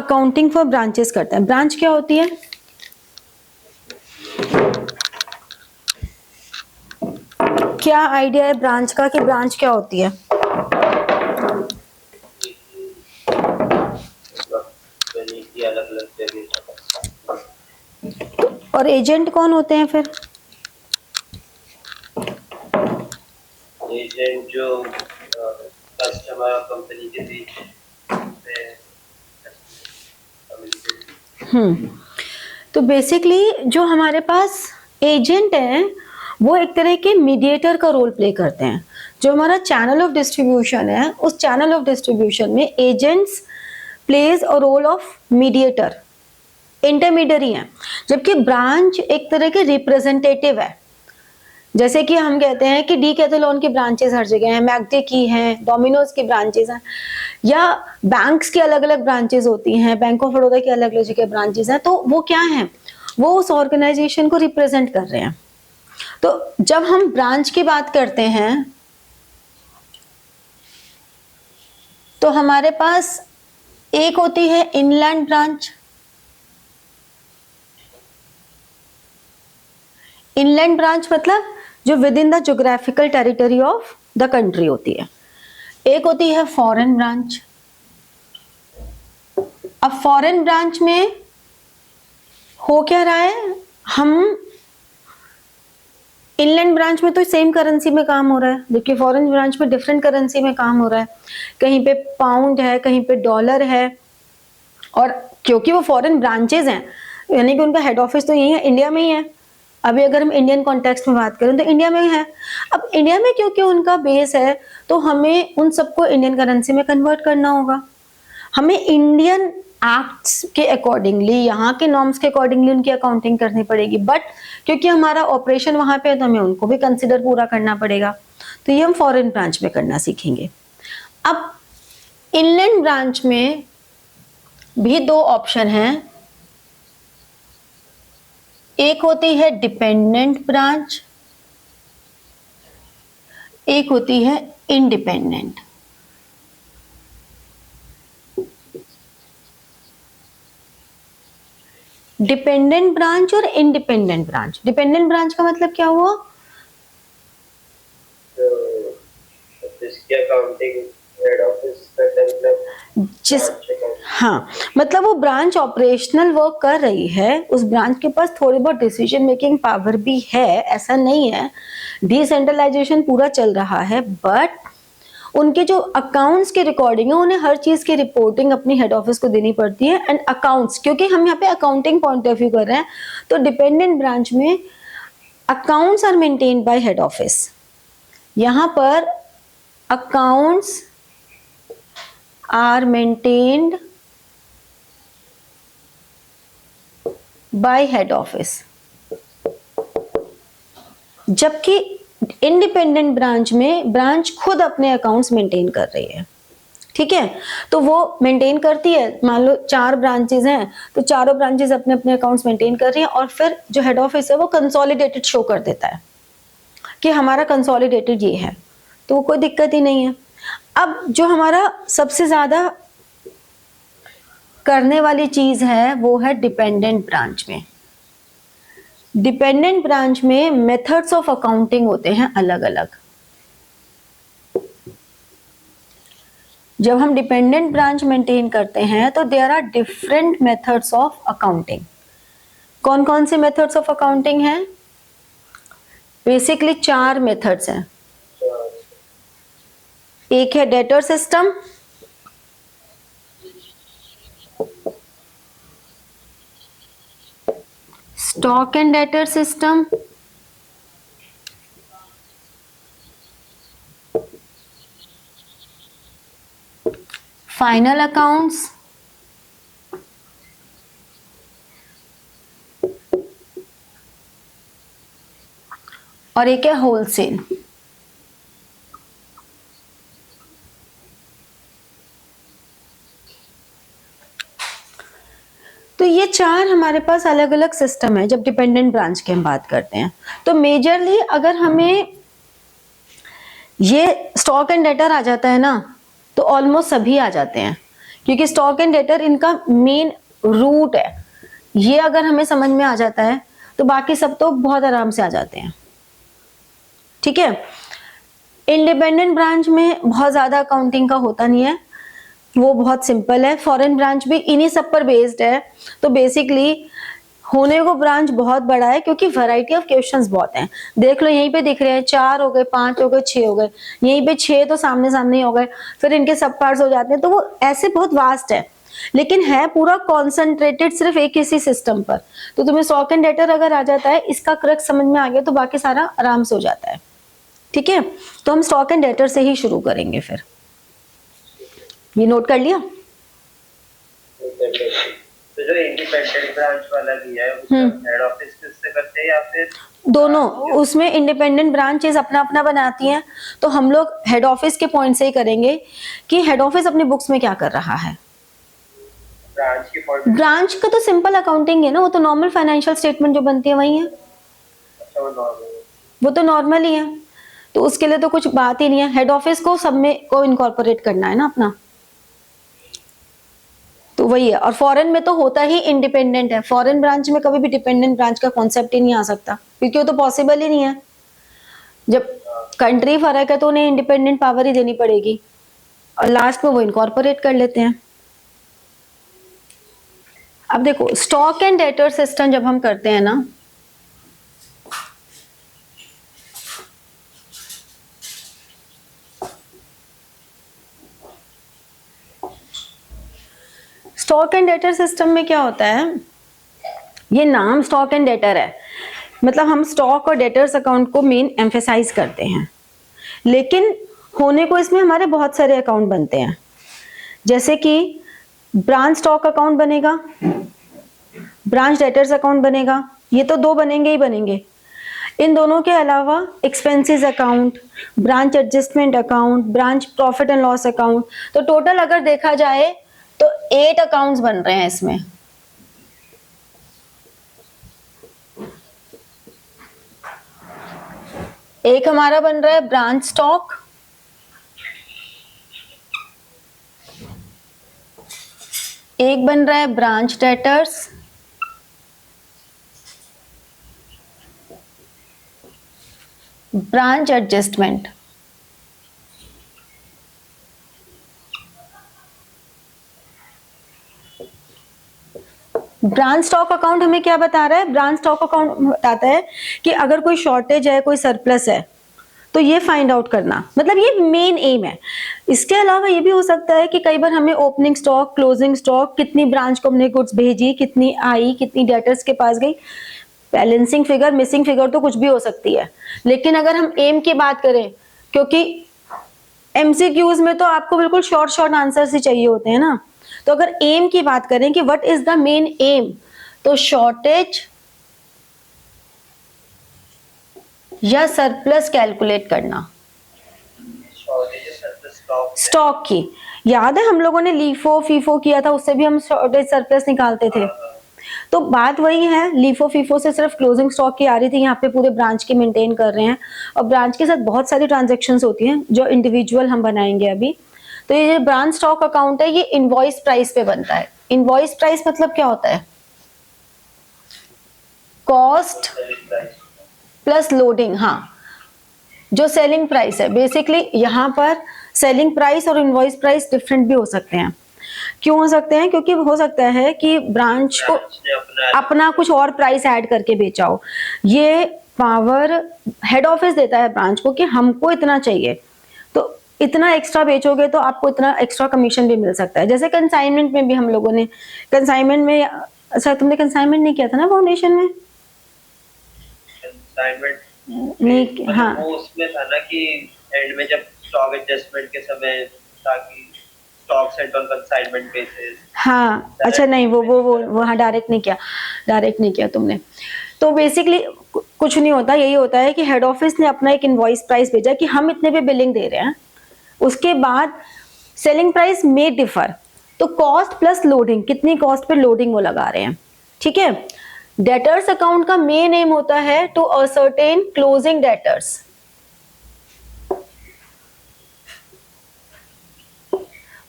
Accounting for branches करते हैं। Branch क्या होती है? क्या आइडिया है ब्रांच का कि ब्रांच क्या होती है? और एजेंट कौन होते हैं फिर? एजेंट जो कस्टमर और कंपनी के बीच तो बेसिकली जो हमारे पास एजेंट है वो एक तरह के मीडिएटर का रोल प्ले करते हैं। जो हमारा चैनल ऑफ डिस्ट्रीब्यूशन है, उस चैनल ऑफ डिस्ट्रीब्यूशन में agents plays a role of mediator, intermediary है, जबकि ब्रांच एक तरह के रिप्रेजेंटेटिव है। जैसे कि हम कहते हैं कि डीकैथलॉन की ब्रांचेस हर जगह हैं, मैकडे की हैं, डोमिनोज की ब्रांचेस हैं, या बैंक्स की अलग अलग ब्रांचेस होती हैं, बैंक ऑफ बड़ौदा की अलग अलग जगह ब्रांचेस हैं। तो वो क्या है, वो उस ऑर्गेनाइजेशन को रिप्रेजेंट कर रहे हैं। तो जब हम ब्रांच की बात करते हैं तो हमारे पास एक होती है इनलैंड ब्रांच। इनलैंड ब्रांच मतलब जो with in the geographical territory of the country होती है। एक होती है फॉरेन ब्रांच। अब फॉरेन ब्रांच में हो क्या रहा है, हम इनलैंड ब्रांच में तो सेम करेंसी में काम हो रहा है, जबकि फॉरेन ब्रांच में डिफरेंट करेंसी में काम हो रहा है। कहीं पे पाउंड है, कहीं पे डॉलर है। और क्योंकि वो फॉरेन ब्रांचेस हैं, यानी कि उनका हेड ऑफिस तो यही है, इंडिया में ही है। अभी अगर हम इंडियन कॉन्टेक्स्ट में बात करें तो इंडिया में है। अब इंडिया में क्योंकि उनका बेस है तो हमें उन सबको इंडियन करेंसी में कन्वर्ट करना होगा। हमें इंडियन एक्ट्स के अकॉर्डिंगली, यहाँ के नॉर्म्स के अकॉर्डिंगली उनकी अकाउंटिंग करनी पड़ेगी। बट क्योंकि हमारा ऑपरेशन वहां पे है तो हमें उनको भी कंसिडर पूरा करना पड़ेगा। तो ये हम फॉरेन ब्रांच में करना सीखेंगे। अब इनलैंड ब्रांच में भी दो ऑप्शन हैं। एक होती है डिपेंडेंट ब्रांच, एक होती है इंडिपेंडेंट। डिपेंडेंट ब्रांच और इंडिपेंडेंट ब्रांच। डिपेंडेंट ब्रांच का मतलब क्या हुआ? जिसकी अकाउंटिंग हेड ऑफिस का डेवलप जिस हाँ, मतलब वो ब्रांच ऑपरेशनल वर्क कर रही है, उस ब्रांच के पास थोड़ी बहुत डिसीजन मेकिंग पावर भी है, ऐसा नहीं है, डिसेंट्रलाइजेशन पूरा चल रहा है। बट उनके जो अकाउंट्स के रिकॉर्डिंग है, उन्हें हर चीज की रिपोर्टिंग अपनी हेड ऑफिस को देनी पड़ती है। एंड अकाउंट्स, क्योंकि हम यहाँ पे अकाउंटिंग पॉइंट ऑफ व्यू कर रहे हैं, तो डिपेंडेंट ब्रांच में accounts are maintained by head office. यहाँ पर accounts are maintained by head office, जबकि इंडिपेंडेंट ब्रांच में ब्रांच खुद अपने अकाउंट्स मेंटेन कर रही है। ठीक है, तो वो मेंटेन करती है। मान लो 4 ब्रांचेस हैं तो चारों ब्रांचेस अपने अपने अकाउंट्स मेंटेन कर रही हैं, और फिर जो हेड ऑफिस है वो कंसोलिडेटेड शो कर देता है कि हमारा कंसोलिडेटेड ये है, तो वो कोई दिक्कत ही नहीं है। अब जो हमारा सबसे ज्यादा करने वाली चीज है वो है डिपेंडेंट ब्रांच में। डिपेंडेंट ब्रांच में मेथड्स ऑफ अकाउंटिंग होते हैं अलग अलग। जब हम डिपेंडेंट ब्रांच मेंटेन करते हैं तो there are different methods of accounting. कौन कौन से मेथड्स ऑफ अकाउंटिंग हैं? बेसिकली 4 मेथड्स हैं। एक है debtor system, stock and debtor system, final accounts, और एक है होलसेल। तो ये 4 हमारे पास अलग अलग सिस्टम है जब डिपेंडेंट ब्रांच की हम बात करते हैं। तो मेजरली अगर हमें ये स्टॉक एंड डेटर आ जाता है ना, तो ऑलमोस्ट सभी आ जाते हैं, क्योंकि स्टॉक एंड डेटर इनका मेन रूट है। ये अगर हमें समझ में आ जाता है तो बाकी सब तो बहुत आराम से आ जाते हैं। ठीक है, इंडिपेंडेंट ब्रांच में बहुत ज्यादा अकाउंटिंग का होता नहीं है, वो बहुत सिंपल है। फॉरेन ब्रांच भी इन्हीं सब पर बेस्ड है। तो बेसिकली होने को ब्रांच बहुत बड़ा है क्योंकि वैरायटी ऑफ क्वेश्चंस बहुत हैं। देख लो यहीं पे दिख रहे हैं, 4 हो गए, 5 हो गए, 6 हो गए, यहीं पे 6 तो सामने सामने ही हो गए, फिर इनके सब पार्ट्स हो जाते हैं। तो वो ऐसे बहुत वास्ट है, लेकिन है पूरा कॉन्सेंट्रेटेड सिर्फ एक किसी सिस्टम पर। तो तुम्हें स्टॉक एंड डेटर अगर आ जाता है, इसका क्रक्स समझ में आ गया तो बाकी सारा आराम से हो जाता है। ठीक है, तो हम स्टॉक एंड डेटर से ही शुरू करेंगे। फिर ये नोट कर लिया। तो जो इंडिपेंडेंट ब्रांच वाला दिया है उसका हेड ऑफिस किससे करते हैं या फिर दोनों? उसमें इंडिपेंडेंट ब्रांचेस अपना अपना बनाती हैं, तो हम लोग हेड ऑफिस के पॉइंट से ही करेंगे कि हेड ऑफिस अपनी बुक्स में क्या कर रहा है। ब्रांच के पॉइंट? ब्रांच का तो सिंपल अकाउंटिंग है ना, वो तो नॉर्मल फाइनेंशियल स्टेटमेंट जो बनती है वही है, अच्छा वो नॉर्मल, वो तो नॉर्मल ही है। तो उसके लिए तो कुछ बात ही नहीं है, हेड ऑफिस को सब में को इनकॉर्पोरेट करना है ना अपना, तो वही है। और फॉरेन में तो होता ही इंडिपेंडेंट है, फॉरेन ब्रांच में कभी भी डिपेंडेंट ब्रांच का कॉन्सेप्ट ही नहीं आ सकता, क्योंकि वो तो पॉसिबल ही नहीं है। जब कंट्री फर्क है तो उन्हें इंडिपेंडेंट पावर ही देनी पड़ेगी, और लास्ट में वो इनकॉर्पोरेट कर लेते हैं। अब देखो स्टॉक एंड डेटर सिस्टम जब हम करते हैं ना, स्टॉक एंड डेटर सिस्टम में क्या होता है, ये नाम स्टॉक एंड डेटर है, मतलब हम स्टॉक और डेटर्स अकाउंट को मेन एम्फेसाइज करते हैं, लेकिन होने को इसमें हमारे बहुत सारे अकाउंट बनते हैं। जैसे कि ब्रांच स्टॉक अकाउंट बनेगा, ब्रांच डेटर्स अकाउंट बनेगा, ये तो 2 बनेंगे ही बनेंगे। इन दोनों के अलावा expenses account, branch adjustment account, branch profit and loss account, तो टोटल अगर देखा जाए तो 8 अकाउंट्स बन रहे हैं इसमें। एक हमारा बन रहा है ब्रांच स्टॉक, एक बन रहा है branch debtors, branch adjustment. Branch stock account हमें क्या बता रहा है, ब्रांच स्टॉक अकाउंट बताता है कि अगर कोई शॉर्टेज है, कोई सरप्लस है, तो ये फाइंड आउट करना, मतलब ये मेन एम है। इसके अलावा ये भी हो सकता है कि कई बार हमें ओपनिंग स्टॉक, क्लोजिंग स्टॉक, कितनी ब्रांच को हमने गुड्स भेजी, कितनी आई, कितनी डेटर्स के पास गई, बैलेंसिंग फिगर, मिसिंग फिगर तो कुछ भी हो सकती है। लेकिन अगर हम एम की बात करें, क्योंकि एमसीक्यूज में तो आपको बिल्कुल शॉर्ट शॉर्ट आंसर्स ही चाहिए होते हैं ना, तो अगर एम की बात करें कि what is the main M, तो शॉर्टेज या सरप्लस कैलकुलेट करना। स्टॉक की याद है हम लोगों ने लीफो फीफो किया था, उससे भी हम शॉर्टेज सरप्लस निकालते थे। तो बात वही है, लीफो फीफो से सिर्फ क्लोजिंग स्टॉक की आ रही थी, यहाँ पे पूरे ब्रांच की मेंटेन कर रहे हैं, और ब्रांच के साथ बहुत सारी ट्रांजैक्शंस होती हैं जो इंडिविजुअल हम बनाएंगे अभी। तो ये जो ब्रांच स्टॉक अकाउंट है, ये इनवॉइस प्राइस पे बनता है। इनवॉइस प्राइस मतलब क्या होता है, कॉस्ट प्लस लोडिंग। हाँ, जो सेलिंग प्राइस है, बेसिकली यहाँ पर सेलिंग प्राइस और इनवॉइस प्राइस डिफरेंट भी हो सकते हैं। क्यों हो सकते हैं, क्योंकि हो सकता है कि ब्रांच को अपना कुछ और प्राइस ऐड करके बेचा हो। ये पावर हेड ऑफिस देता है ब्रांच को कि हमको इतना चाहिए, तो इतना एक्स्ट्रा बेचोगे तो आपको इतना एक्स्ट्रा कमीशन भी मिल सकता है। जैसे कंसाइनमेंट में भी हम लोगों ने, कंसाइनमेंट में, अच्छा तुमने कंसाइनमेंट नहीं किया था ना फाउंडेशन में? नहीं, हाँ वो उसमें था ना कि एंड में जब स्टॉक एडजस्टमेंट के समय ताकि stock set on consignment basis. हाँ, अच्छा नहीं, वो हाँ डायरेक्ट नहीं किया, डायरेक्ट नहीं किया तुमने। तो बेसिकली कुछ नहीं होता, यही होता है कि हेड ऑफिस ने अपना एक इनवॉइस प्राइस भेजा कि हम इतने पे बिलिंग दे रहे हैं, उसके बाद सेलिंग प्राइस में डिफर, तो कॉस्ट प्लस लोडिंग, कितनी कॉस्ट पे लोडिंग वो लगा रहे हैं। ठीक है, डेटर्स अकाउंट का मेन एम होता है to ascertain closing debtors.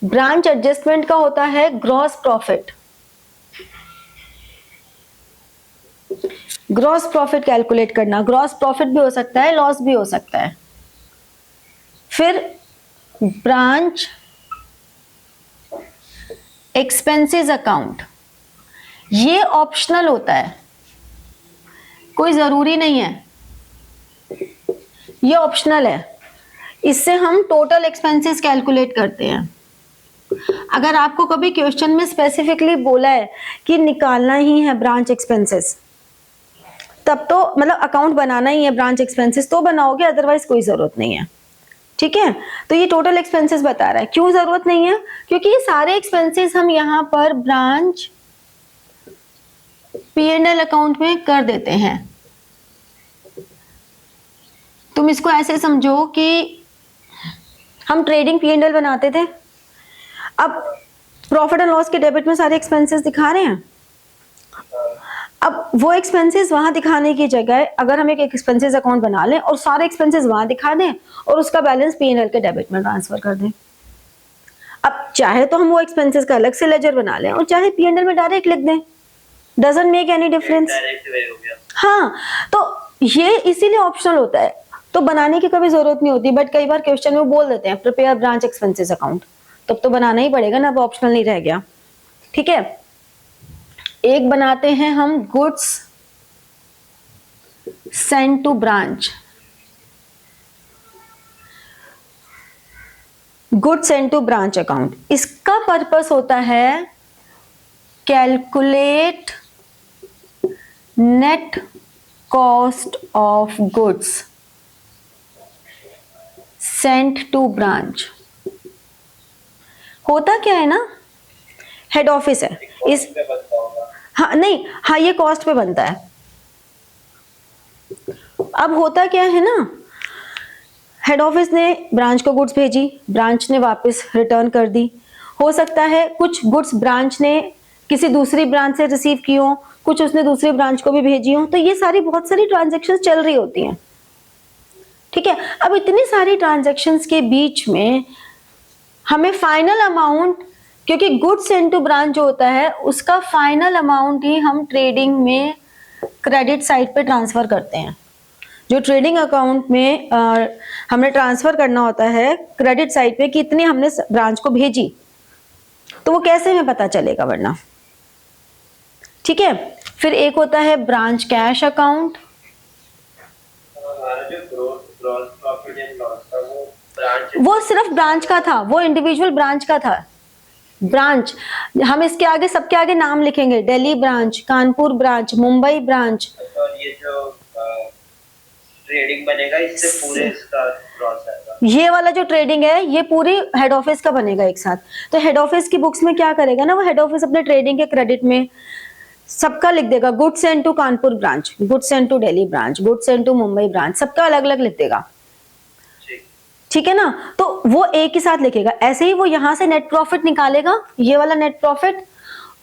Branch adjustment का होता है gross profit. Gross profit calculate करना, ग्रॉस प्रॉफिट भी हो सकता है, लॉस भी हो सकता है। फिर ब्रांच एक्सपेंसेस अकाउंट, ये ऑप्शनल होता है, कोई जरूरी नहीं है, ये ऑप्शनल है। इससे हम टोटल एक्सपेंसेस कैलकुलेट करते हैं। अगर आपको कभी क्वेश्चन में स्पेसिफिकली बोला है कि निकालना ही है ब्रांच एक्सपेंसेस, तब तो मतलब अकाउंट बनाना ही है ब्रांच एक्सपेंसेस तो बनाओगे, अदरवाइज कोई जरूरत नहीं है। ठीक है, तो ये टोटल एक्सपेंसेस बता रहा है। क्यों जरूरत नहीं है? क्योंकि ये सारे एक्सपेंसेस हम यहाँ पर ब्रांच P&L अकाउंट में कर देते हैं। तुम इसको ऐसे समझो कि हम ट्रेडिंग P&L बनाते थे, अब प्रॉफिट एंड लॉस के डेबिट में सारे एक्सपेंसेस दिखा रहे हैं। अब वो एक्सपेंसेस वहां दिखाने की जगह अगर हम एक एक्सपेंसेस अकाउंट बना लें और सारे एक्सपेंसेस वहां दिखा दें और उसका बैलेंस P&L के डेबिट में ट्रांसफर कर दें। अब चाहे तो हम वो एक्सपेंसेस का अलग से लेजर बना लें और चाहे P&L में डायरेक्ट लिख दें, डजंट मेक एनी डिफरेंस। हाँ, तो ये इसीलिए ऑप्शनल होता है, तो बनाने की कभी जरूरत नहीं होती। बट कई बार क्वेश्चन में बोल देते हैं प्रिपेयर ब्रांच एक्सपेंसेस अकाउंट, तब तो बनाना ही पड़ेगा ना, अब ऑप्शनल नहीं रह गया। ठीक है, एक बनाते हैं हम goods send to branch. Goods send to branch account, इसका पर्पस होता है calculate net cost of goods sent to branch. होता क्या है ना, हेड ऑफिस है इस, हाँ नहीं, हाँ ये कॉस्ट पे बनता है। अब होता क्या है ना, हेड ऑफिस ने ब्रांच को गुड्स भेजी, ब्रांच ने वापस रिटर्न कर दी। हो सकता है कुछ गुड्स ब्रांच ने किसी दूसरी ब्रांच से रिसीव की हो, कुछ उसने दूसरी ब्रांच को भी भेजी हो, तो ये सारी बहुत सारी ट्रांजैक्शंस चल रही होती हैं। ठीक है, अब इतनी सारी ट्रांजैक्शंस के बीच में हमें फाइनल अमाउंट, क्योंकि गुड्स सेंड टू ब्रांच जो होता है उसका फाइनल अमाउंट ही हम ट्रेडिंग में क्रेडिट साइड पे ट्रांसफर करते हैं। जो ट्रेडिंग अकाउंट में हमने ट्रांसफर करना होता है क्रेडिट साइड पे कि इतनी हमने ब्रांच को भेजी, तो वो कैसे हमें पता चलेगा वरना। ठीक है, फिर एक होता है ब्रांच कैश अकाउंट। वो सिर्फ ब्रांच का था, वो इंडिविजुअल ब्रांच का था। ब्रांच हम इसके आगे सबके आगे नाम लिखेंगे, Delhi branch, Kanpur branch, Mumbai branch. और ये जो ट्रेडिंग बनेगा इससे पूरे इसका क्रॉस आएगा। ये वाला जो ट्रेडिंग है ये पूरी हेड ऑफिस का बनेगा एक साथ। तो हेड ऑफिस की बुक्स में क्या करेगा ना, वो हेड ऑफिस अपने ट्रेडिंग के क्रेडिट में सबका लिख देगा, goods send to Kanpur branch, goods send to Delhi branch, goods send to Mumbai branch, सबका अलग अलग लिख देगा। ठीक है ना, तो वो एक ही साथ लिखेगा। ऐसे ही वो यहां से नेट प्रॉफिट निकालेगा, ये वाला नेट प्रॉफिट,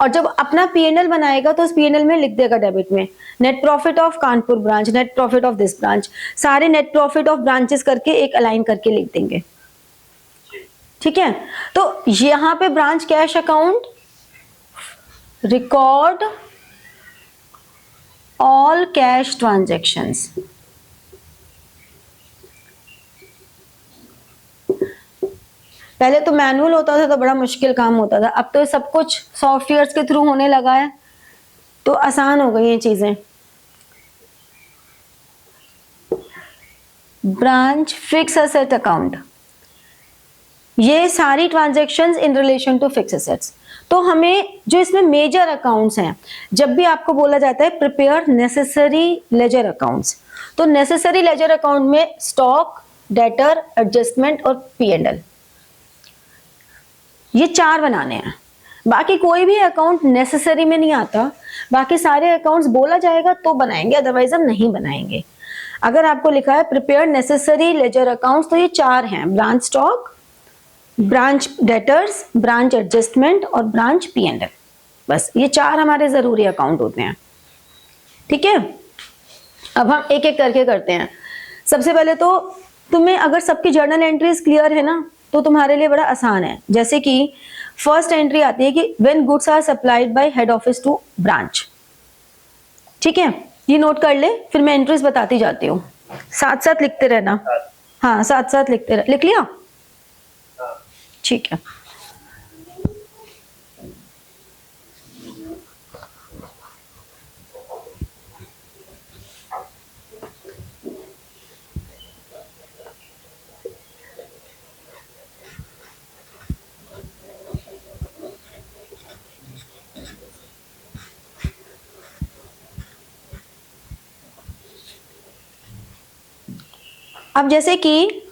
और जब अपना P&L बनाएगा तो उस P&L में लिख देगा डेबिट में net profit of Kanpur branch, net profit of this branch, सारे नेट प्रॉफिट ऑफ ब्रांचेस करके एक अलाइन करके लिख देंगे। ठीक है, तो यहां पे branch cash account record all cash transactions. पहले तो मैनुअल होता था तो बड़ा मुश्किल काम होता था, अब तो सब कुछ सॉफ्टवेयर्स के थ्रू होने लगा है, तो आसान हो गई हैं चीजें। ब्रांच फिक्स एसेट अकाउंट, ये सारी transactions in relation to fix assets. तो हमें जो इसमें मेजर अकाउंट्स हैं, जब भी आपको बोला जाता है प्रिपेयर नेसेसरी लेजर अकाउंट्स, तो नेसेसरी लेजर अकाउंट में स्टॉक, डेटर, एडजस्टमेंट और P&L, ये 4 बनाने हैं। बाकी कोई भी अकाउंट नेसेसरी में नहीं आता, बाकी सारे अकाउंट्स बोला जाएगा तो बनाएंगे, अदरवाइज हम नहीं बनाएंगे। अगर आपको लिखा है प्रिपेयर नेसेसरी लेजर अकाउंट्स, तो ये 4 हैं, branch stock, branch debtors, branch adjustment और ब्रांच P&L। बस ये 4 हमारे जरूरी अकाउंट होते हैं। ठीक है, अब हम एक एक करके करते हैं। सबसे पहले तो तुम्हें अगर सबकी जर्नल एंट्रीज क्लियर है ना, तो तुम्हारे लिए बड़ा आसान है। जैसे कि फर्स्ट एंट्री आती है कि when goods are supplied by head office to branch. ठीक है, ये नोट कर ले, फिर मैं एंट्रीज बताती जाती हूँ, साथ साथ लिखते रहना। हाँ, साथ साथ लिखते रह। लिख लिया? ठीक है। अब जैसे कि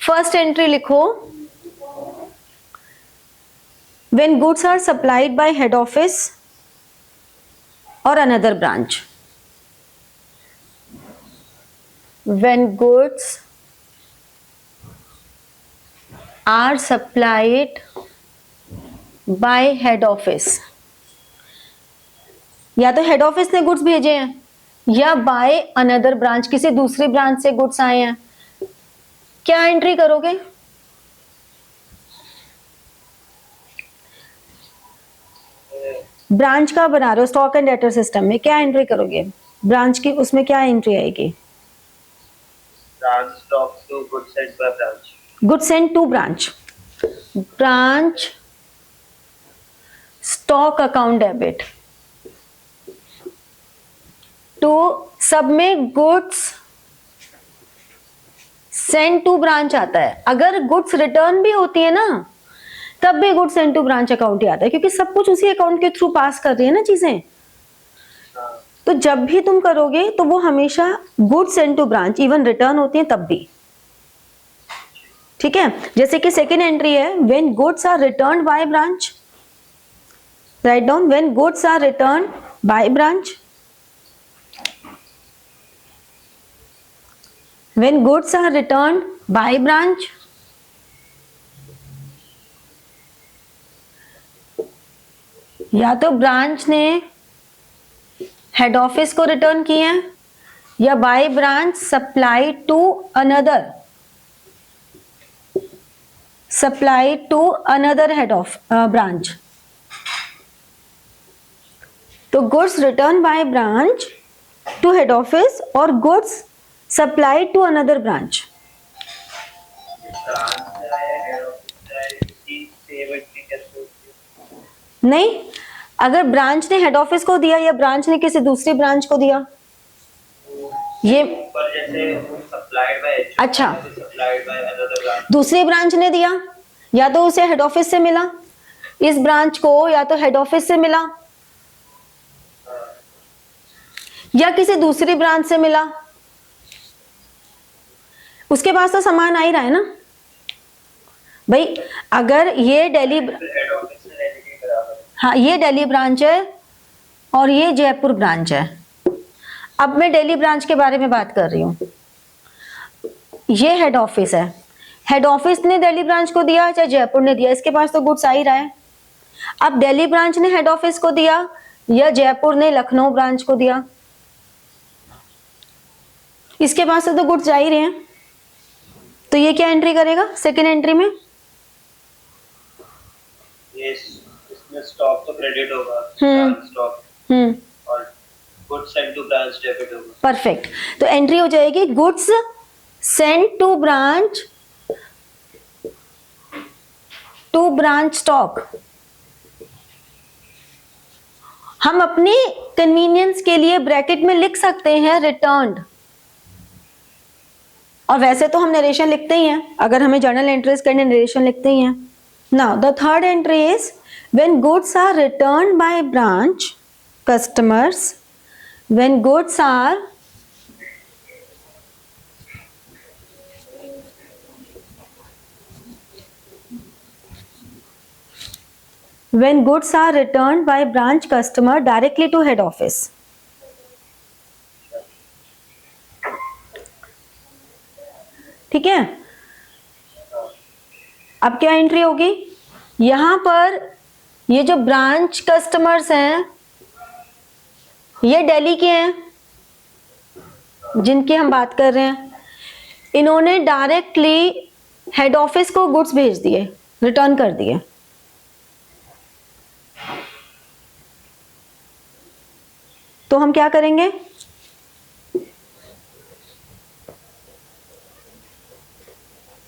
फर्स्ट एंट्री लिखो, when goods are supplied by head office और another branch. When goods are supplied by head office, या तो हेड ऑफिस ने गुड्स भेजे हैं या बाय अनदर ब्रांच, किसी दूसरी ब्रांच से गुड्स आए हैं, क्या एंट्री करोगे? ब्रांच का बना रहे हो स्टॉक एंड डेटर सिस्टम में, क्या एंट्री करोगे? ब्रांच की उसमें क्या एंट्री आएगी? Branch stock to goods sent by branch. Goods sent to branch, branch stock account debit to, सब में गुड्स सेंड टू ब्रांच आता है। अगर गुड्स रिटर्न भी होती है ना, तब भी goods send to branch account ही आता है, क्योंकि सब कुछ उसी अकाउंट के थ्रू पास कर रही है ना चीजें। तो जब भी तुम करोगे तो वो हमेशा goods send to branch, even return होती है तब भी। ठीक है, जैसे कि सेकेंड एंट्री है, when goods are return by branch. Right down, when goods are return by branch. When goods are returned by branch, या तो ब्रांच ने हेड ऑफिस को रिटर्न किए हैं, या by branch supply to another, supply to another head of branch. तो goods return by branch to head office और goods supply to another branch. नहीं, अगर ब्रांच ने हेड ऑफिस को दिया या ब्रांच ने किसी दूसरी ब्रांच को दिया, ये अच्छा दूसरी ब्रांच ने दिया, या तो उसे हेड ऑफिस से मिला, इस ब्रांच को या तो हेड ऑफिस से मिला या किसी दूसरी ब्रांच से मिला, उसके पास तो सामान आ ही रहा है ना भाई। अगर ये दिल्ली, हाँ ये दिल्ली ब्रांच है और ये जयपुर ब्रांच है। अब मैं दिल्ली ब्रांच के बारे में बात कर रही हूँ। ये हेड ऑफिस है, हेड ऑफिस ने दिल्ली ब्रांच को दिया चाहे जयपुर ने दिया, इसके पास तो गुड्स आ ही रहा है। अब दिल्ली ब्रांच ने हेड ऑफिस को दिया या जयपुर ने लखनऊ ब्रांच को दिया, इसके पास तो गुड्स जा ही रहे हैं। तो ये क्या एंट्री करेगा सेकेंड एंट्री में? इसमें स्टॉक तो क्रेडिट होगा, स्टॉक और goods send to branch debit होगा। परफेक्ट, तो एंट्री हो जाएगी goods send to branch stock. हम अपनी कन्वीनियंस के लिए ब्रैकेट में लिख सकते हैं रिटर्न्ड, और वैसे तो हम नरेशन लिखते ही हैं, अगर हमें जर्नल एंट्रीज करने नरेशन लिखते ही हैं। Now the third entry is when goods are return by branch customers, when goods are returned by branch customer directly to head office। ठीक है, अब क्या एंट्री होगी? यहां पर ये जो ब्रांच कस्टमर्स हैं ये दिल्ली के हैं जिनकी हम बात कर रहे हैं, इन्होंने डायरेक्टली हेड ऑफिस को गुड्स भेज दिए, रिटर्न कर दिए, तो हम क्या करेंगे?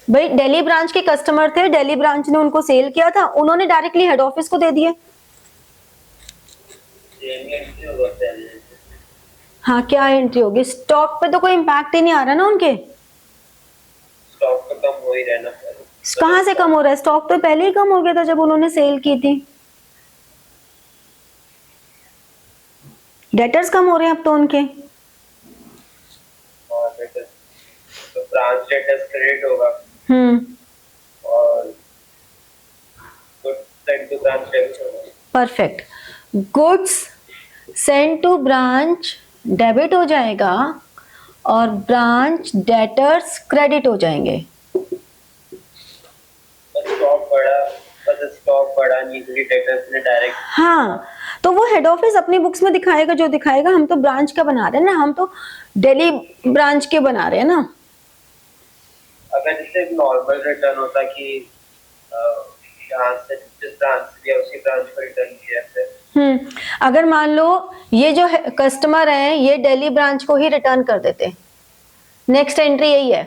भाई दिल्ली ब्रांच के कस्टमर थे, दिल्ली ब्रांच ने उनको सेल किया था, उन्होंने डायरेक्टली हेड ऑफिस को दे दिए। हाँ, क्या एंट्री होगी? स्टॉक पे तो कोई इम्पैक्ट ही नहीं आ रहा ना उनके, स्टॉक तो कम हो ही रहना। कहाँ से कम हो रहा है? स्टॉक तो पहले ही कम हो गया था जब उन्होंने सेल की थी। डेटर्स कम हो रहे हैं अब तो उनके। तो ब्रांच डेटर्स क्रेडिट होगा और good send to branch debit होगा। Perfect. Goods send to branch debit हो जाएगा और ब्रांच डेटर्स क्रेडिट हो जाएंगे। स्टॉक बढ़ा नहीं क्योंकि डेटर्स ने डायरेक्ट। हाँ, तो वो हेड ऑफिस अपनी बुक्स में दिखाएगा जो दिखाएगा, हम तो ब्रांच का बना रहे हैं ना, हम तो दिल्ली ब्रांच के बना रहे हैं ना। अगर जैसे नॉर्मल रिटर्न होता कि जहाँ से जिस ब्रांच से लिया उसी ब्रांच को रिटर्न किया फिर। अगर मान लो ये जो कस्टमर है ये दिल्ली ब्रांच को ही रिटर्न कर देते, नेक्स्ट एंट्री यही है,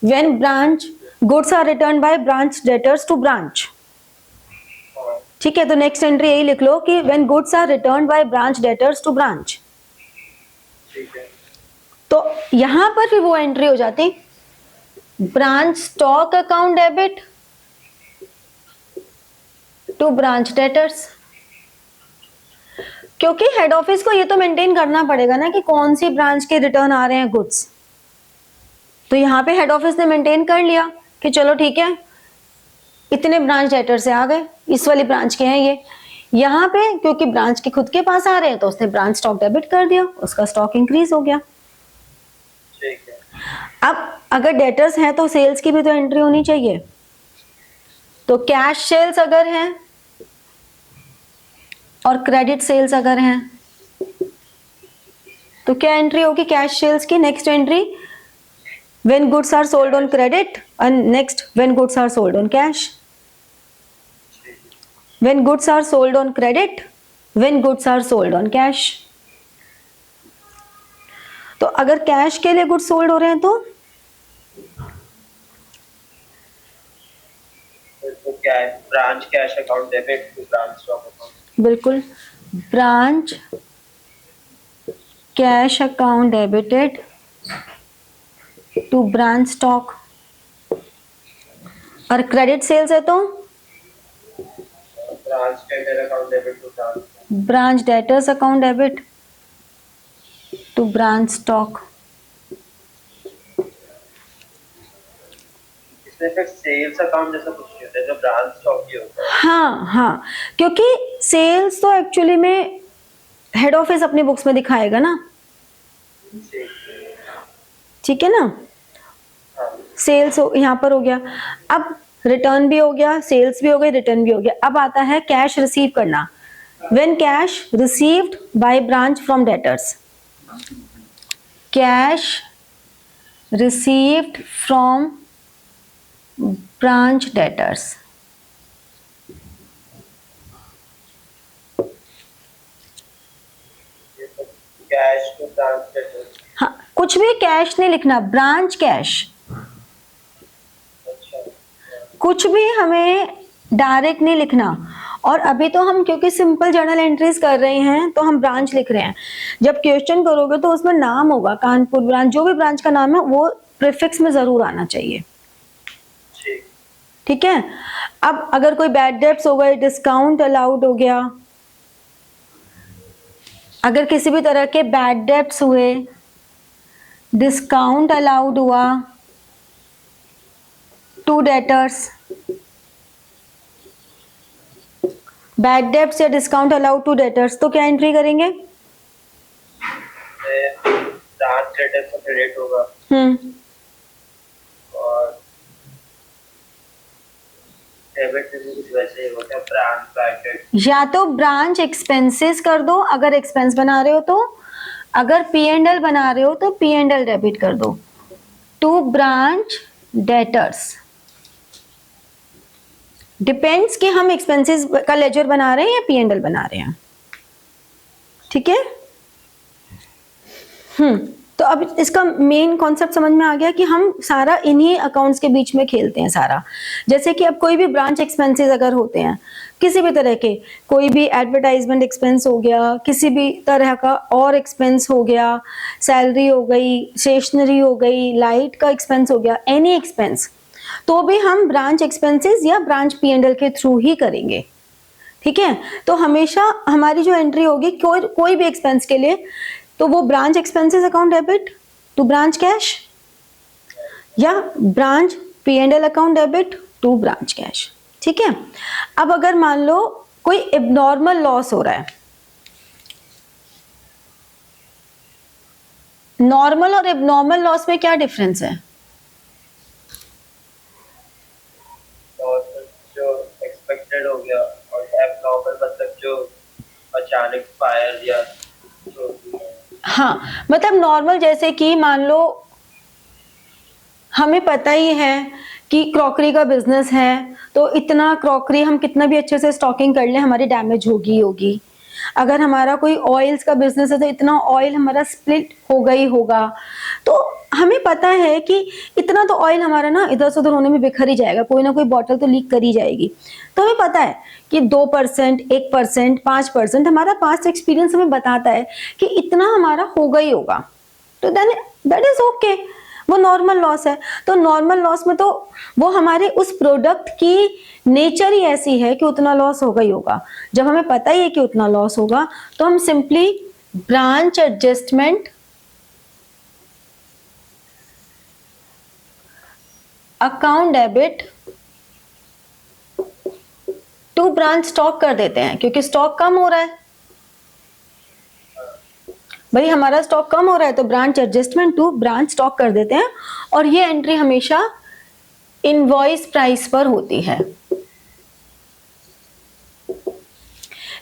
when branch goods are return by branch debtors to branch. ठीक है, तो नेक्स्ट एंट्री यही लिख लो कि when goods are return by branch debtors to branch. ठीक है, तो यहां पर भी वो एंट्री हो जाती, branch stock account debit to branch debtors, क्योंकि हेड ऑफिस को ये तो मेंटेन करना पड़ेगा ना कि कौन सी ब्रांच के रिटर्न आ रहे हैं गुड्स। तो यहाँ पे हेड ऑफिस ने मेंटेन कर लिया कि चलो ठीक है, इतने ब्रांच डेटर से आ गए, इस वाली ब्रांच के हैं ये, यहाँ पे क्योंकि ब्रांच के खुद के पास आ रहे हैं तो उसने ब्रांच स्टॉक डेबिट कर दिया, उसका स्टॉक इंक्रीज हो गया। ठीक है। अब अगर डेटर्स हैं तो सेल्स की भी तो एंट्री होनी चाहिए, तो कैश सेल्स अगर हैं और क्रेडिट सेल्स अगर हैं तो क्या एंट्री होगी कैश सेल्स की? Next entry when goods are sold on credit and next when goods are sold on cash, when goods are sold on credit, when goods are sold on cash। तो अगर cash के लिए goods sold हो रहे हैं तो क्या है? Branch cash account debit to branch stock account. बिल्कुल, branch cash account debited to branch stock, और क्रेडिट सेल्स है तो branch debtor account debit to branch, branch debtors account debit to branch stock. इसमें फिर सेल्स अकाउंट जैसा कुछ नहीं होता है जो ब्रांच स्टॉक ही होता है। हाँ, क्योंकि सेल्स तो एक्चुअली में हेड ऑफिस अपनी बुक्स में दिखाएगा ना, ठीक है ना। सेल्स यहाँ पर हो गया, अब रिटर्न भी हो गया, सेल्स भी हो गई, रिटर्न भी हो गया। अब आता है कैश रिसीव करना, when cash received by branch from debtors, cash received from branch debtors. Cash to branch debtors. हाँ, कुछ भी कैश नहीं लिखना, ब्रांच कैश, कुछ भी हमें डायरेक्ट नहीं लिखना। और अभी तो हम क्योंकि सिंपल जर्नल एंट्रीज कर रहे हैं तो हम ब्रांच लिख रहे हैं, जब क्वेश्चन करोगे तो उसमें नाम होगा, कानपुर ब्रांच, जो भी ब्रांच का नाम है वो प्रीफिक्स में जरूर आना चाहिए, ठीक है। अब अगर कोई बैड डेब्ट्स हो गए, डिस्काउंट अलाउड हो गया, अगर किसी भी तरह के बैड डेब्ट्स हुए, डिस्काउंट अलाउड हुआ टू डेटर्स, बैड डेब्ट्स या डिस्काउंट अलाउड टू डेटर्स, तो क्या एंट्री करेंगे? ब्रांच डेटर्स का क्रेडिट होगा और डेबिट भी कुछ वैसे ही होता है, ब्रांच ब्रैकेट। या तो ब्रांच एक्सपेंसेस कर दो अगर एक्सपेंस बना रहे हो तो, अगर P&L बना रहे हो तो P&L डेबिट कर दो टू ब्रांच डेटर्स। डिपेंड्स कि हम एक्सपेंसेस का लेजर बना रहे हैं या P&L बना रहे हैं। ठीक है। तो अब इसका मेन कॉन्सेप्ट समझ में आ गया कि हम सारा इन्हीं अकाउंट्स के बीच में खेलते हैं सारा। जैसे कि अब कोई भी ब्रांच एक्सपेंसेस अगर होते हैं किसी भी तरह के, कोई भी एडवर्टाइजमेंट एक्सपेंस हो गया, किसी भी तरह का और एक्सपेंस हो गया, सैलरी हो गई, स्टेशनरी हो गई, लाइट का एक्सपेंस हो गया, एनी एक्सपेंस, तो भी हम ब्रांच एक्सपेंसेस या ब्रांच P&L के थ्रू ही करेंगे। ठीक है। तो हमेशा हमारी जो एंट्री होगी कोई भी एक्सपेंस के लिए, तो वो branch expenses account debit to branch cash या branch P&L account debit to branch cash. ठीक है। अब अगर मान लो कोई एबनॉर्मल लॉस हो रहा है, नॉर्मल और एबनॉर्मल लॉस में क्या डिफरेंस है? जो एक्सपेक्टेड हो गया और एबनॉर्मल मतलब जो अचानक फायर या जो, हाँ, मतलब नॉर्मल जैसे कि मान लो हमें पता ही है कि क्रॉकरी का बिजनेस है, तो इतना क्रॉकरी हम कितना भी अच्छे से स्टॉकिंग कर लें हमारी डैमेज होगी। अगर हमारा कोई ऑयल्स का बिजनेस है तो इतना ऑयल हमारा स्प्लिट होगा ही होगा। तो हमें पता है कि इतना तो ऑयल हमारा ना इधर से उधर होने में बिखर ही जाएगा, कोई ना कोई बॉटल तो लीक कर ही जाएगी। तो हमें पता है कि 2%, 1%, 5%, हमारा पास्ट एक्सपीरियंस हमें बताता है कि इतना हमारा होगा ही होगा। तो देन दैट इज ओके, वो नॉर्मल लॉस है। तो नॉर्मल लॉस में तो वो हमारे उस प्रोडक्ट की नेचर ही ऐसी है कि उतना लॉस होगा ही होगा। जब हमें पता ही है कि उतना लॉस होगा तो हम simply branch adjustment account debit to branch stock कर देते हैं, क्योंकि स्टॉक कम हो रहा है भाई, हमारा स्टॉक कम हो रहा है, तो branch adjustment to branch stock कर देते हैं। और ये एंट्री हमेशा इनवॉइस प्राइस पर होती है।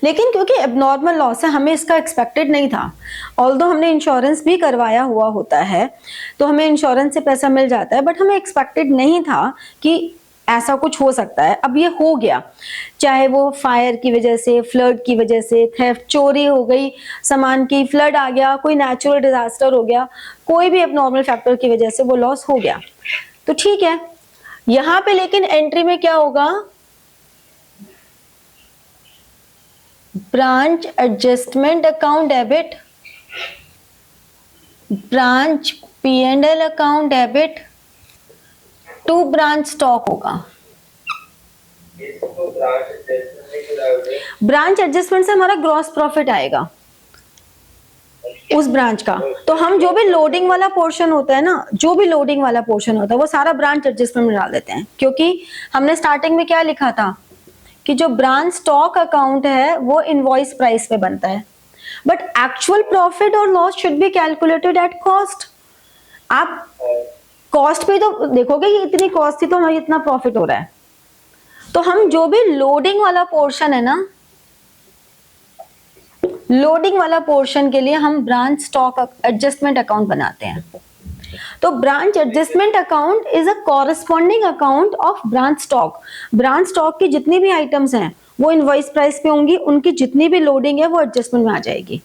लेकिन क्योंकि एबनॉर्मल लॉस है, हमें इसका एक्सपेक्टेड नहीं था। ऑल्दो हमने इंश्योरेंस भी करवाया हुआ होता है तो हमें इंश्योरेंस से पैसा मिल जाता है, बट हमें एक्सपेक्टेड नहीं था कि ऐसा कुछ हो सकता है। अब ये हो गया, चाहे वो फायर की वजह से, फ्लड की वजह से, थेफ्ट, चोरी हो गई सामान की, फ्लड आ गया, कोई नेचुरल डिजास्टर हो गया, कोई भी एबनॉर्मल फैक्टर की वजह से वो लॉस हो गया, तो ठीक है। यहां पे लेकिन एंट्री में क्या होगा? Branch adjustment account debit branch P&L account debit to branch stock होगा। इसको ब्रांच एडजस्टमेंट के लाओगे, ब्रांच एडजस्टमेंट से हमारा ग्रॉस प्रॉफिट आएगा उस ब्रांच का। तो हम जो भी लोडिंग वाला पोर्शन होता है ना, जो भी लोडिंग वाला पोर्शन होता है वो सारा ब्रांच एडजस्टमेंट में डाल देते हैं, क्योंकि हमने स्टार्टिंग में क्या लिखा था कि जो ब्रांच स्टॉक अकाउंट है वो इनवॉइस प्राइस पे बनता है, बट एक्चुअल प्रॉफिट और loss should be calculated at cost. आप कॉस्ट पे तो देखोगे कि इतनी कॉस्ट थी तो हमें इतना प्रॉफिट हो रहा है। तो हम जो भी लोडिंग वाला पोर्शन है ना, लोडिंग वाला पोर्शन के लिए हम ब्रांच स्टॉक एडजस्टमेंट अकाउंट बनाते हैं। तो branch adjustment account is a corresponding account of branch stock. Branch stock की जितनी भी आइटम्स हैं वो इनवॉइस प्राइस पे होंगी, उनकी जितनी भी लोडिंग है वो एडजस्टमेंट में आ जाएगी।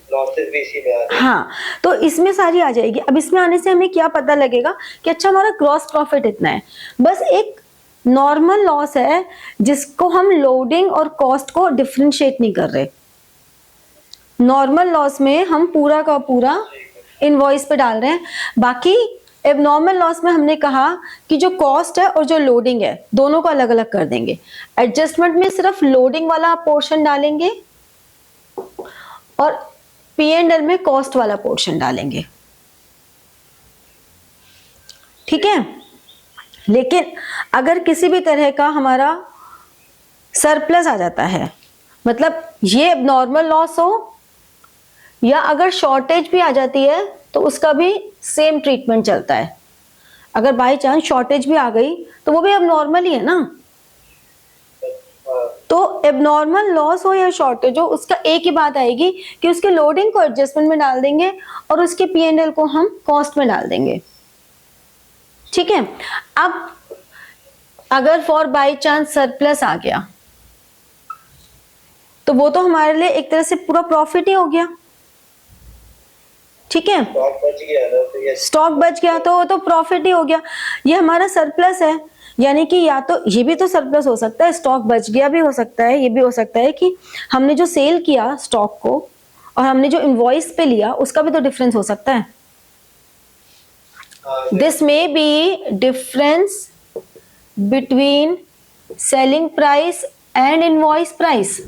लॉसेस भी इसी में आ जाएगी। हाँ, तो इसमें सारी आ जाएगी। अब इसमें आने से हमें क्या पता लगेगा कि अच्छा हमारा ग्रॉस प्रॉफिट इतना है। बस एक नॉर्मल लॉस है जिसको हम लोडिंग और कॉस्ट को डिफरेंशिएट नहीं कर रहे। नॉर्मल लॉस में हम पूरा का पूरा इनवॉइस पे डाल रहे हैं। बाकी एबनॉर्मल लॉस में हमने कहा कि जो कॉस्ट है और जो लोडिंग है दोनों को अलग अलग कर देंगे। एडजस्टमेंट में सिर्फ लोडिंग वाला पोर्शन डालेंगे और P&L में कॉस्ट वाला पोर्शन डालेंगे, ठीक है। लेकिन अगर किसी भी तरह का हमारा सरप्लस आ जाता है, मतलब ये नॉर्मल लॉस हो या अगर शॉर्टेज भी आ जाती है तो उसका भी सेम ट्रीटमेंट चलता है। अगर बाय चांस शॉर्टेज भी आ गई तो वो भी अब नॉर्मल ही है ना। तो एबनॉर्मल लॉस हो या शॉर्टेज हो, उसका एक ही बात आएगी कि उसके लोडिंग को एडजस्टमेंट में डाल देंगे और उसके P&L को हम कॉस्ट में डाल देंगे, ठीक है। अब अगर फॉर बाई चांस सरप्लस आ गया तो वो तो हमारे लिए एक तरह से पूरा प्रॉफिट ही हो गया, ठीक है। स्टॉक बच गया ना, तो ये स्टॉक बच गया तो वो तो प्रॉफिट ही हो गया। ये हमारा सरप्लस है, यानी कि या तो ये भी तो सरप्लस हो सकता है, स्टॉक बच गया भी हो सकता है, ये भी हो सकता है कि हमने जो सेल किया स्टॉक को और हमने जो इनवॉइस पे लिया उसका भी तो डिफरेंस हो सकता है। हाँ, this may be difference between selling price and invoice price.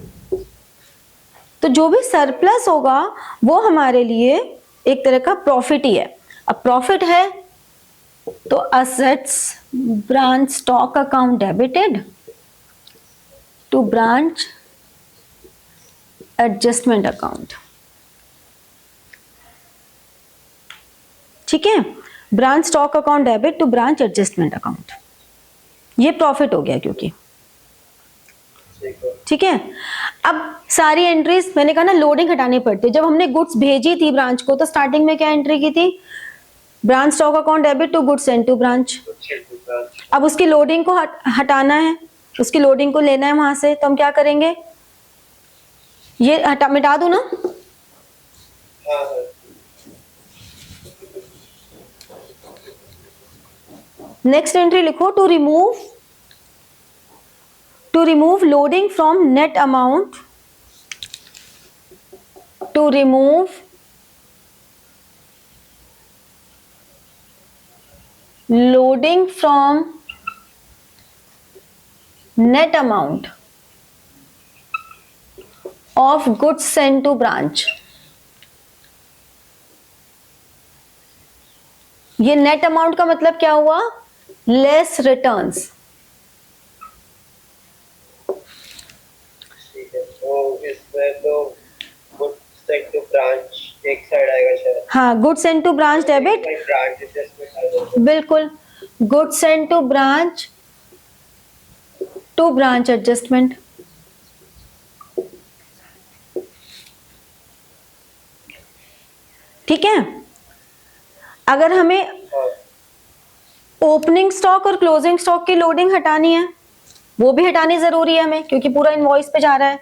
तो जो भी सरप्लस होगा वो हमारे लिए एक तरह का प्रॉफिट ही है। अब प्रॉफिट है तो assets branch stock account debited to branch adjustment account, ठीक है। Branch stock account debit to branch adjustment account, ये प्रॉफिट हो गया क्योंकि, ठीक है। ठीक है। अब सारी एंट्रीज मैंने कहा ना लोडिंग हटानी पड़ती है। जब हमने गुड्स भेजी थी ब्रांच को तो स्टार्टिंग में क्या एंट्री की थी, branch stock account debit to goods sent to branch. अब उसकी लोडिंग को हटाना है, उसकी लोडिंग को लेना है वहां से, तो हम क्या करेंगे, ये हटा मिटा दो ना। हाँ, हाँ। नेक्स्ट एंट्री लिखो, to remove loading from net amount, to remove loading from net amount of goods sent to branch. ये नेट अमाउंट का मतलब क्या हुआ, लेस रिटर्न्स। ठीक है, तो इसमें तो गुड्स सेंट टू ब्रांच एक साइड आएगा शायद। हाँ, goods sent to branch debit, branch adjustment आ जाएगा। बिल्कुल, goods sent to branch adjustment. ठीक है। अगर हमें हाँ, ओपनिंग स्टॉक और क्लोजिंग स्टॉक की लोडिंग हटानी है, वो भी हटानी जरूरी है हमें क्योंकि पूरा इनवॉइस पे जा रहा है।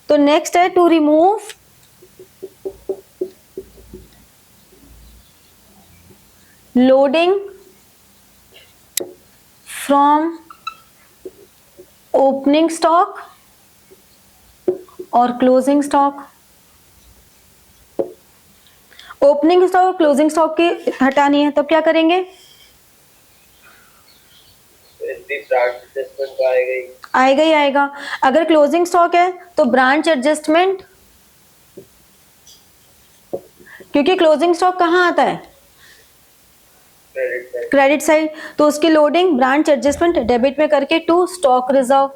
तो नेक्स्ट है to remove loading from opening stock और क्लोजिंग स्टॉक। ओपनिंग स्टॉक और क्लोजिंग स्टॉक की हटानी है, तब क्या करेंगे, ब्रांच एडजस्टमेंट तो आएगा ही। आएगा ही आएगा। अगर क्लोजिंग स्टॉक है तो ब्रांच एडजस्टमेंट, क्योंकि क्लोजिंग स्टॉक कहाँ आता है, क्रेडिट साइड। क्रेडिट साइड, तो उसकी लोडिंग ब्रांच एडजस्टमेंट डेबिट में करके टू स्टॉक रिजर्व।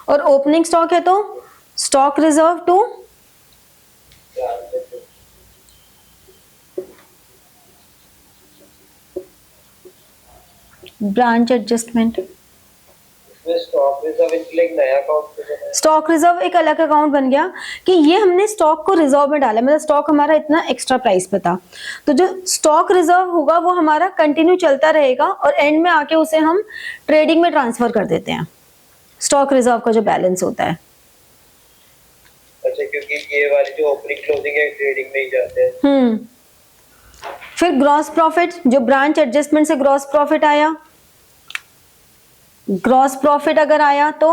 और ओपनिंग स्टॉक है तो stock reserve to branch adjustment. Branch adjustment. इसमें स्टॉक रिजर्व इनके लिए एक नया अकाउंट बनाया। स्टॉक रिजर्व एक अलग अकाउंट बन गया कि ये हमने स्टॉक को रिजर्व में डाला, मतलब स्टॉक हमारा इतना एक्स्ट्रा प्राइस पे था, तो जो स्टॉक रिजर्व होगा वो हमारा कंटिन्यू चलता रहेगा और एंड में आके उसे हम ट्रेडिंग में ट्रांसफर कर देते हैं, स्टॉक रिजर्व का जो बैलेंस होता है। अच्छा, क्योंकि ये वाली जो ओपनिंग क्लोजिंग है ट्रेडिंग में ही जाते हैं। फिर ग्रॉस प्रॉफिट, जो ब्रांच एडजस्टमेंट से ग्रॉस प्रॉफिट आया, ग्रॉस प्रॉफिट अगर आया तो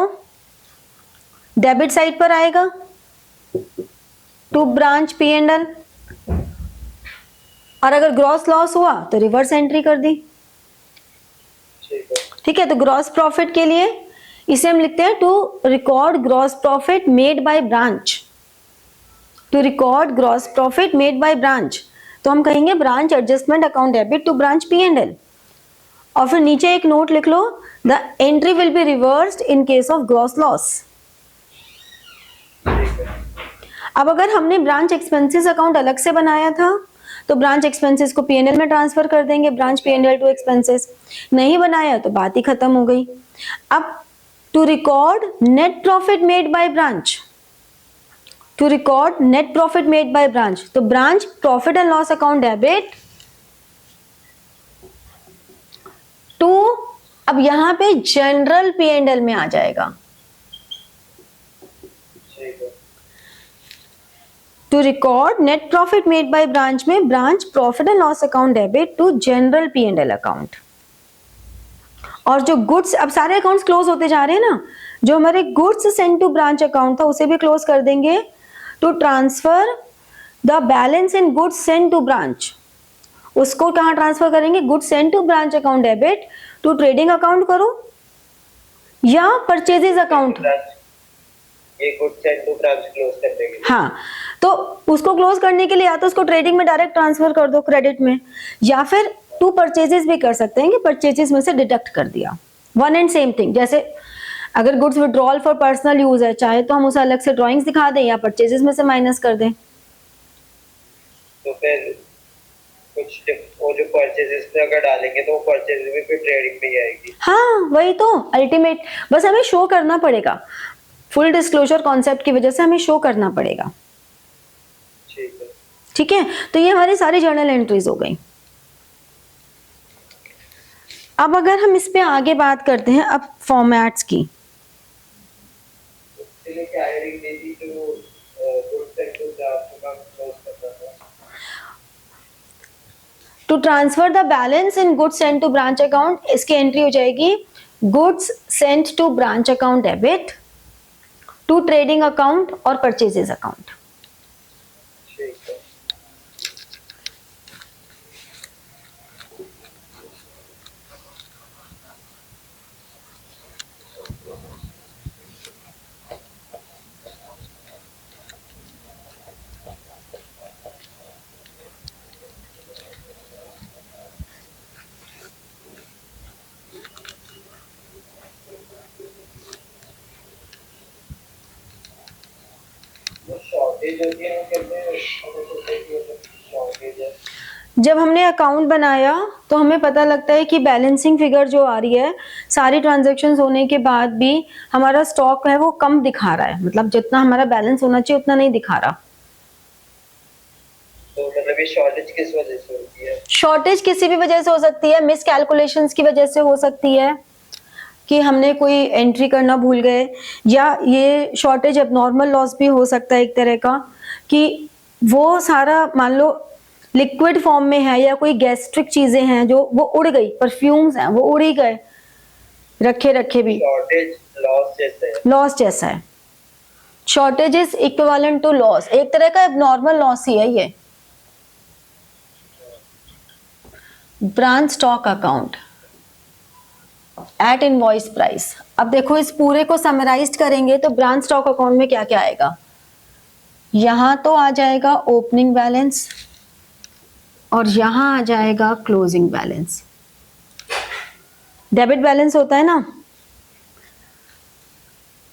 डेबिट साइड पर आएगा टू ब्रांच P&L, और अगर ग्रॉस लॉस हुआ तो रिवर्स एंट्री कर दी। ठीक है। ठीक है, तो ग्रॉस प्रॉफिट के लिए इसे हम लिखते हैं to record gross profit made by branch, to record gross profit made by branch, तो हम कहेंगे branch adjustment account debit to branch P&L। और फिर नीचे एक नोट लिख लो, the entry will be reversed in case of gross loss. अब अगर हमने ब्रांच एक्सपेंसेस अकाउंट अलग से बनाया था तो ब्रांच एक्सपेंसेस को P&L में ट्रांसफर कर देंगे, ब्रांच P&L टू एक्सपेंसेस। नहीं बनाया तो बात ही खत्म हो गई। अब to record net profit made by branch, to record net profit made by branch, तो branch profit and loss account debit to, अब यहाँ पे जनरल P&L में आ जाएगा। ठीक है। To record net profit made by branch में branch profit and loss account debit to general P&L account. और जो गुड्स, अब सारे अकाउंट्स क्लोज होते जा रहे हैं ना, जो हमारे goods send to branch account था उसे भी क्लोज कर देंगे। To transfer the balance in goods send to branch, उसको कहाँ ट्रांसफर करेंगे? Goods send to branch account debit to trading account करो या परचेजेस अकाउंट। ये goods send to branch close कर देंगे। हाँ, तो उसको क्लोज करने के लिए या तो उसको ट्रेडिंग में डायरेक्ट ट्रांसफर कर दो क्रेडिट में, या फिर टू परचेजेस भी कर सकते हैं कि परचेजेस में से डिडक्ट कर दिया। One and same thing. जैसे अगर goods withdrawal for personal use है, चाहे तो हम उसे अलग से ड्राइंग्स दिखा दें या परचेजेस में से माइनस कर दें। तो फिर कुछ वो जो परचेजेस में अगर डालेंगे तो वो परचेजेस में फिर ट्रेडिंग में ही आएगी। हाँ वही तो अल्टीमेट, बस हमें शो करना पड़ेगा। फुल डिस्क्लोजर कॉन्सेप्ट की वजह से हमें शो करना पड़ेगा। ठीक है। ठीक है, तो ये हमारी सारी जर्नल एंट्रीज हो गई। अब अगर हम इस पे आगे बात करते हैं अब फॉर्मेट्स की। इसलिए क्या हेडिंग दी थी जो goods send to branch account close करना था। To transfer the balance in goods send to branch account, इसकी एंट्री हो जाएगी goods send to branch account debit to trading account और परचेजेस अकाउंट। ठीक है। वो शॉर्टेज होती है, वो कहते हैं हमें तो देखिए शॉर्टेज है। जब हमने अकाउंट बनाया तो हमें पता लगता है कि बैलेंसिंग फिगर जो आ रही है, सारी ट्रांजैक्शंस होने के बाद भी हमारा स्टॉक है वो कम दिखा रहा है, मतलब जितना हमारा बैलेंस होना चाहिए उतना नहीं दिखा रहा। तो मतलब ये शॉर्टेज किस वजह से होती है? शॉर्टेज किसी भी वजह से हो सकती है, मिस कैलकुलेशंस की वजह से हो सकती है कि हमने कोई एंट्री करना भूल गए, या ये शॉर्टेज एबनॉर्मल लॉस भी हो सकता है एक तरह का, कि वो सारा मान लो लिक्विड फॉर्म में है या कोई गैस्ट्रिक चीजें हैं जो वो उड़ गई, परफ्यूम्स हैं वो उड़ ही गए रखे रखे भी। शॉर्टेज लॉस जैसे है। लॉस जैसा है, shortage is equivalent to loss, एक तरह का एबनॉर्मल लॉस ही है ये। Branch stock account at invoice price. अब देखो इस पूरे को समराइज करेंगे तो ब्रांच स्टॉक अकाउंट में क्या क्या आएगा? यहां तो आ जाएगा ओपनिंग बैलेंस और यहां आ जाएगा क्लोजिंग बैलेंस। डेबिट बैलेंस होता है ना,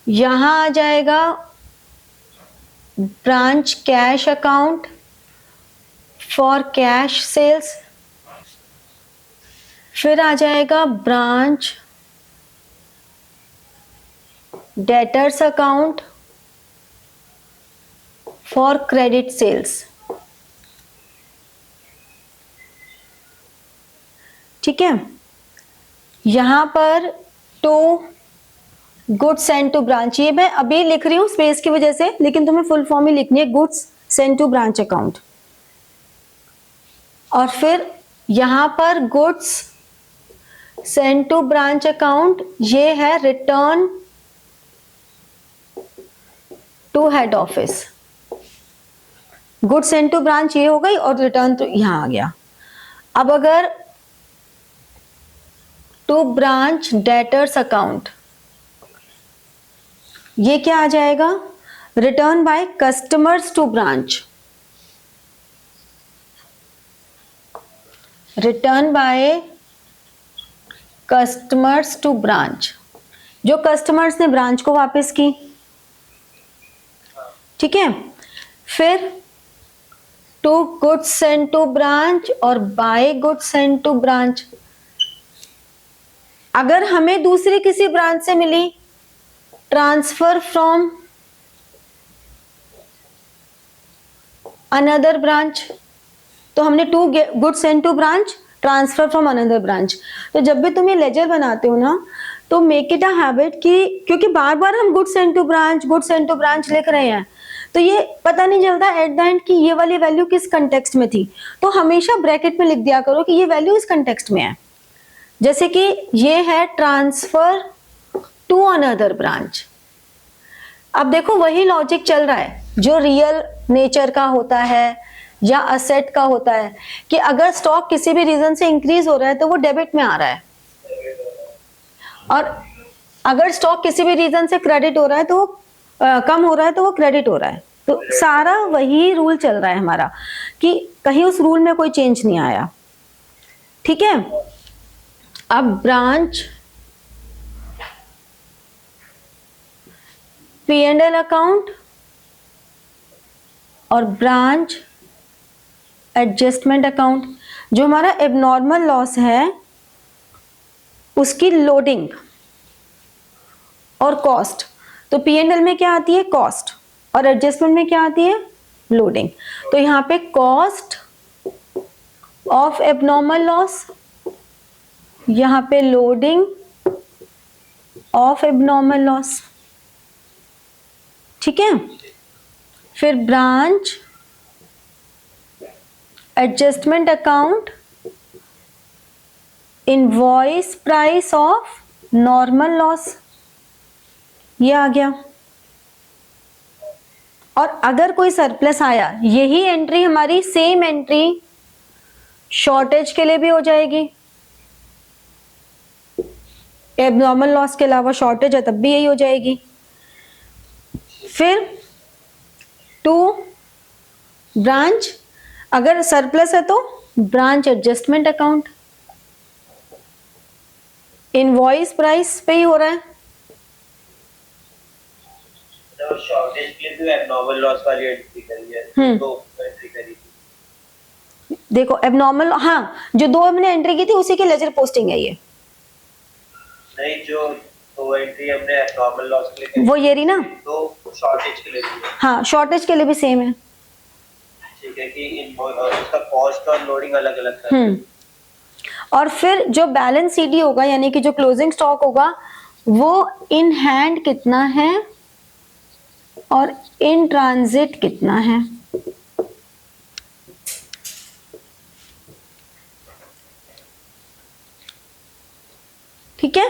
यहां आ जाएगा branch cash account for cash sales, फिर आ जाएगा branch debtors account for credit sales. ठीक है, यहां पर to goods send to branch, ये मैं अभी लिख रही हूं स्पेस की वजह से, लेकिन तुम्हें फुल फॉर्म ही लिखनी है, goods send to branch account. और फिर यहां पर goods send to branch account, ये है return to head office. Goods send to branch ये हो गई और रिटर्न तो यहां आ गया। अब अगर टू ब्रांच डेटर्स अकाउंट, ये क्या आ जाएगा? Return by customers to branch, return by customers to branch, जो कस्टमर्स ने ब्रांच को वापस की। ठीक है, फिर to goods send to branch और by goods send to branch. अगर हमें दूसरी किसी ब्रांच से मिली, ट्रांसफर फ्रॉम अनदर ब्रांच, तो हमने to goods send to branch transfer from another branch. तो जब भी तुम ये लेजर बनाते हो ना, तो मेक इट अ हैबिट कि, क्योंकि बार बार हम गुड्स इनटू ब्रांच लिख रहे हैं, तो ये पता नहीं चलता एट द एंड कि ये वाली वैल्यू किस कंटेक्स्ट में थी। तो हमेशा ब्रैकेट में लिख दिया करो कि ये वैल्यू इस कंटेक्स्ट में है। जैसे कि ये है ट्रांसफर टू अनदर ब्रांच। अब देखो वही लॉजिक चल रहा है जो रियल नेचर का होता है या असेट का होता है, कि अगर स्टॉक किसी भी रीजन से इंक्रीज हो रहा है तो वो डेबिट में आ रहा है, और अगर स्टॉक किसी भी रीजन से क्रेडिट हो रहा है तो वो कम हो रहा है तो वो क्रेडिट हो रहा है। तो सारा वही रूल चल रहा है हमारा, कि कहीं उस रूल में कोई चेंज नहीं आया। ठीक है, अब ब्रांच P&L अकाउंट और ब्रांच एडजस्टमेंट अकाउंट, जो हमारा एबनॉर्मल लॉस है उसकी लोडिंग और कॉस्ट। तो P&L में क्या आती है? कॉस्ट, और एडजस्टमेंट में क्या आती है? लोडिंग। तो यहाँ पे कॉस्ट ऑफ एबनॉर्मल लॉस, यहाँ पे लोडिंग ऑफ एबनॉर्मल लॉस। ठीक है, फिर branch adjustment account, invoice price of normal loss, ये आ गया। और अगर कोई सरप्लस आया, यही एंट्री हमारी सेम एंट्री शॉर्टेज के लिए भी हो जाएगी। एबनॉर्मल लॉस के अलावा शॉर्टेज है तब भी यही हो जाएगी। फिर टू ब्रांच, अगर सरप्लस है तो branch adjustment account, invoice price पे ही हो रहा है। तो शॉर्टेज के लिए भी एबनॉर्मल लॉस वाली एंट्री करी है, तो एंट्री करी थी। देखो एबनॉर्मल, हाँ, जो दो हमने एंट्री की थी उसी की लेजर पोस्टिंग है ये। नहीं, जो दो एंट्री हमने एबनॉर्मल लॉस के लिए वो ये रही ना, तो शॉर्टेज के लिए भी है। हाँ, शॉर्टेज के लिए भी सेम है। ठीक है, कि उसका कॉस्ट और लोडिंग अलग अलग है। और फिर जो बैलेंस सीडी होगा, यानी कि जो क्लोजिंग स्टॉक होगा, वो इन हैंड कितना है और इन ट्रांजिट कितना है। ठीक है,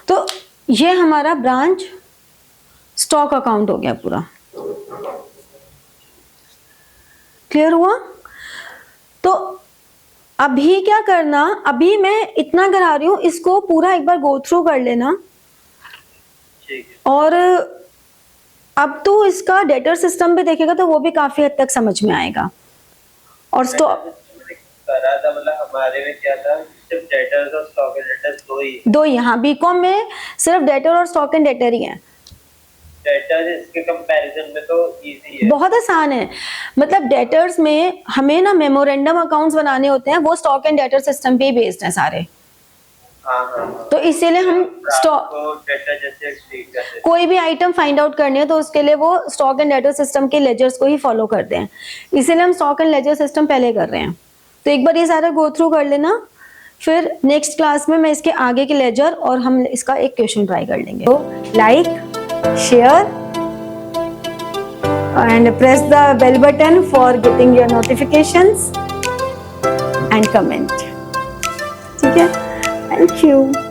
तो ये हमारा ब्रांच स्टॉक अकाउंट हो गया पूरा। क्लियर हुआ? तो अभी क्या करना, अभी मैं इतना करा रही हूं, इसको पूरा एक बार गो थ्रू कर लेना। और अब तो इसका डेटर सिस्टम भी देखेगा तो वो भी काफी हद तक समझ में आएगा। और स्टॉक करा था, मतलब हमारे में क्या था, सिर्फ डेटर्स और स्टॉक एंड डेटर्स दो ही। हाँ, बीकॉम में सिर्फ डेटर और स्टॉक एंड डेटर ही है। डेटर्स इसके कंपैरिजन में तो इजी है, बहुत आसान है। मतलब डेटर्स में हमें ना मेमोरेंडम अकाउंट्स बनाने होते हैं, वो स्टॉक एंड डेटर सिस्टम पे ही बेस्ड है सारे। हाँ। तो इसीलिए हम स्टॉक डेटा जैसे ट्रीट करते हैं। कोई भी आइटम फाइंड आउट करनी है तो उसके लिए वो स्टॉक एंड डेटर सिस्टम के लेजर्स को ही फॉलो करते हैं, इसीलिए हम स्टॉक एंड लेजर सिस्टम पहले कर रहे हैं। तो एक बार ये सारा गो थ्रू कर लेना, फिर नेक्स्ट क्लास में मैं इसके आगे के लेजर और हम इसका एक क्वेश्चन ट्राई कर लेंगे। तो like, share and press the bell button for getting your notifications and comment. ठीक है? Thank you.